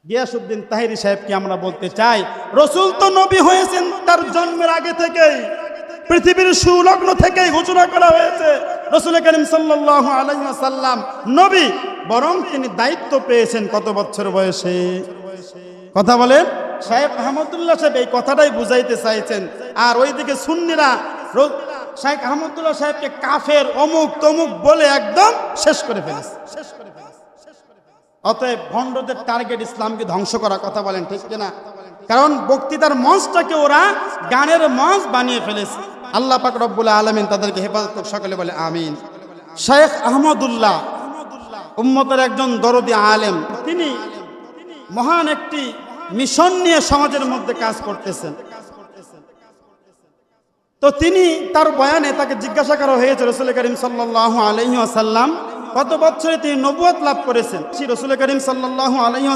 গিয়াসউদ্দিন তাহেরি সাহেবকে আমরা বলতে চাই, রসুল তো নবী হয়েছেন তার জন্মের আগে থেকেই, পৃথিবীর সুলগ্ন থেকেই ঘোষণা করা হয়েছে রাসূল করিম সাল্লাল্লাহু আলাইহি ওয়াসাল্লাম নবী, বরং তিনি দায়িত্ব পেয়েছেন কত বছর বয়সে? কথা বলেন। সাহেব আহমদুল্লাহ সাহেব এই কথাটাই বুঝাইতে চাইছেন। আর ওইদিকে সুন্নিরা শাইখ আহমদুল্লাহ সাহেবকে কাফের, অমুক তমুক বলে একদম শেষ করে ফেলেছে। অতএব ভণ্ডদের টার্গেট ইসলামকে ধ্বংস করা। কথা বলেন ঠিক কিনা? কারণ বক্তৃতার মঞ্চটাকে ওরা গানের মঞ্চ বানিয়ে ফেলেছে। আল্লাহ পাক রব্বুল আলামিন তাদেরকে হেফাজত করুক, সকলে বলে আমিন। শাইখ আহমদুল্লাহ উম্মতের একজন দরদি আলেম, তিনি মহান একটি মিশন নিয়ে সমাজের মধ্যে কাজ করতেছেন। তো তিনি তার বয়ানে তাকে জিজ্ঞাসা করা হয়েছে রাসূল করিম সাল্লাল্লাহু আলাইহি ওয়াসাল্লাম কত বছরে তিনি নবুয়ত লাভ করেছেন। রাসূল করিম সাল্লাল্লাহু আলাইহি